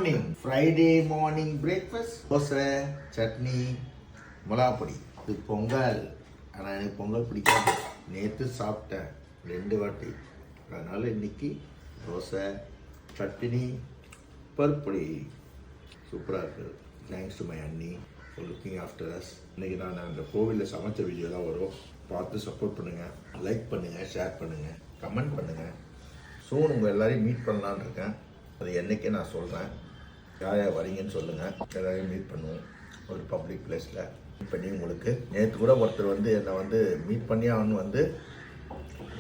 Morning Friday morning breakfast dosa chutney மிளகாப்பொடி. இது பொங்கல். ஆனால் எனக்கு பொங்கல் பிடிக்காது. நேற்று சாப்பிட்டேன் 2 வாட்டி. அதனால் இன்னைக்கு தோசை சட்னி பருப்பொடி சூப்பராக இருக்குது. தேங்க்ஸ் டு மை அண்ணி ஃபார் லுக்கிங் ஆஃப்டர் அஸ். இன்றைக்கி நான் அந்த கோவிலில் சமைச்ச வீடியோ தான் வரும். பார்த்து சப்போர்ட் பண்ணுங்கள், லைக் பண்ணுங்கள், ஷேர் பண்ணுங்கள், கமெண்ட் பண்ணுங்கள். சூன் உங்கள் எல்லாரையும் மீட் பண்ணலான்னு இருக்கேன். அது என்றைக்கே நான் சொல்கிறேன். யார் யார் வரீங்கன்னு சொல்லுங்கள். எல்லாரையும் மீட் பண்ணுவோம் ஒரு பப்ளிக் பிளேஸில். மீட் பண்ணி உங்களுக்கு நேற்று கூட ஒருத்தர் என்னை மீட் பண்ணி அவனு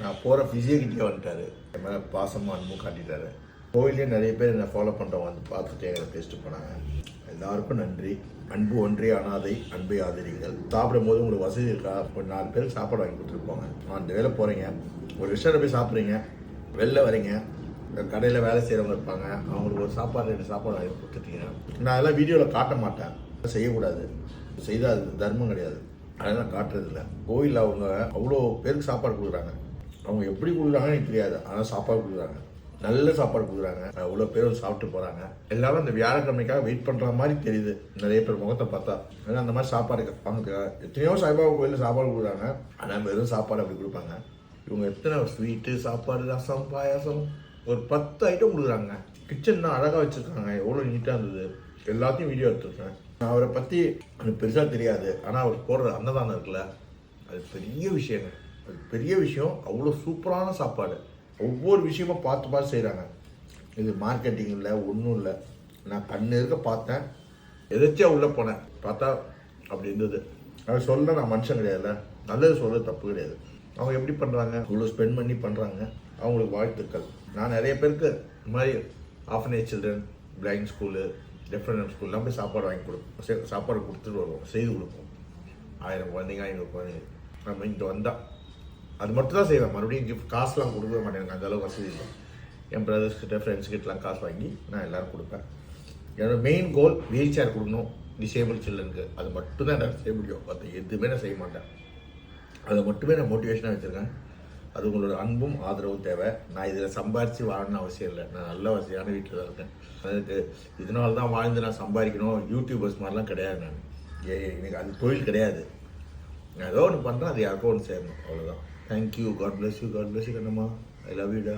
நான் போகிற ஃபிசியோகிட்டே வந்துட்டார். என் மேலே பாசமாக அன்பும் காட்டிட்டாரு. கோவிலே நிறைய பேர் என்னை ஃபாலோ பண்ணுறவங்க பார்த்துட்டு என்னை பேசிட்டு போனாங்க. எல்லாருக்கும் நன்றி. அன்பு ஒன்றே அனாதை, அன்பை ஆதரிங்கள். சாப்பிடும் போது உங்களுக்கு வசதி இருக்கா? ஒரு 4 பேருக்கு சாப்பாடு வாங்கி கொடுத்துருப்பாங்க. அந்த வேலை போகிறீங்க, ஒரு ரெஸ்டாரண்ட் போய் சாப்பிட்றீங்க, வெளில வரீங்க, கடையில் வேலை செய்கிறவங்க இருப்பாங்க, அவங்களுக்கு ஒரு சாப்பாடு 2 சாப்பாடு வாங்கி கொடுத்துட்டீங்க. நான் அதெல்லாம் வீடியோவில் காட்ட மாட்டேன், செய்யக்கூடாது, செய்தால் அது தர்மம் கிடையாது. அதெல்லாம் காட்டுறதில்ல. கோயிலில் அவங்க அவ்வளோ பேருக்கு சாப்பாடு கொடுக்குறாங்க. அவங்க எப்படி கொடுக்குறாங்கன்னு எனக்கு தெரியாது, ஆனால் சாப்பாடு கொடுக்குறாங்க, நல்ல சாப்பாடு கொடுக்குறாங்க. அவ்வளோ பேர் சாப்பிட்டு போகிறாங்க. எல்லாரும் அந்த வியாழக்கிழமைக்காக வெயிட் பண்ணுற மாதிரி தெரியுது நிறைய பேர் முகத்தை பார்த்தா. ஏன்னா அந்த மாதிரி சாப்பாடு அவங்க எத்தனையோ சாய்பாபா கோயிலில் சாப்பாடு கொடுக்குறாங்க, ஆனால் வெறும் சாப்பாடு அப்படி கொடுப்பாங்க. இவங்க எத்தனை ஸ்வீட்டு, சாப்பாடு, ரசம், பாயாசம், ஒரு 10 ஐட்டம் கொடுக்குறாங்க. கிச்சன் தான் அழகாக வச்சுருக்காங்க, எவ்வளோ நீட்டாக இருந்தது. எல்லாத்தையும் வீடியோ எடுத்துருக்கேன். அவரை பற்றி எனக்கு பெருசாக தெரியாது, ஆனால் அவர் போடுற அன்னதானம் இருக்குல்ல, அது பெரிய விஷயங்க. அது பெரிய விஷயம். அவ்வளோ சூப்பரான சாப்பாடு. ஒவ்வொரு விஷயமும் பார்த்து செய்கிறாங்க. இது மார்க்கெட்டிங் இல்லை, ஒன்றும் இல்லை. நான் கண்ணு இருக்க பார்த்தேன், எதாச்சியாக உள்ளே போனேன், பார்த்தா அப்படி இருந்தது. அவர் சொல்ல நான் மனுஷன் கிடையாதுல்ல, நல்லது சொல்கிறது தப்பு கிடையாது. அவங்க எப்படி பண்ணுறாங்க, இவ்வளோ ஸ்பெண்ட் பண்ணி பண்ணுறாங்க, அவங்களுக்கு வாழ்த்துக்கள். நான் நிறைய பேருக்கு இந்த மாதிரி orphanage children, blind school, different ஸ்கூல்லாம் போய் சாப்பாடு வாங்கி கொடுப்போம், சாப்பாடு கொடுத்துட்டு வருவோம், செய்து கொடுப்போம். 1000 குழந்தைங்க, 500 குழந்தைங்க. நம்ம இங்கே வந்தால் அது மட்டும் தான் செய்வேன். மறுபடியும் கிஃப்ட் காசுலாம் கொடுக்க மாட்டேன், எனக்கு அந்தளவுக்கு வசதி இல்லை. என் பிரதர்ஸ்கிட்ட, ஃப்ரெண்ட்ஸ்கிட்டலாம் காசு வாங்கி நான் எல்லோரும் கொடுப்பேன். என்னோட மெயின் கோல் வீல் சேர் கொடுக்கணும் டிசேபிள் சில்ட்ரனுக்கு. அது மட்டும் தான் என்னால் செய்ய முடியும். அது எதுவுமே நான் செய்ய மாட்டேன். அதை மட்டுமே நான் மோட்டிவேஷனாக வச்சுருக்கேன். அது உங்களோட அன்பும் ஆதரவும் தேவை. நான் இதில் சம்பாரித்து வாழணும்னு அவசியம் இல்லை. நான் நல்ல வசதியான வீட்டில் தான் இருக்கேன். அதுக்கு இதனால தான் வாழ்ந்து நான் சம்பாதிக்கணும், யூடியூபர்ஸ் மாதிரிலாம் கிடையாது. நான் எனக்கு அது தொழில் கிடையாது. நான் ஏதோ ஒன்று பண்ணுறேன், அது யாருக்கோ ஒன்று செய்யணும், அவ்வளோதான். Thank you. God bless you. God bless you Kannamma. I love யூடா.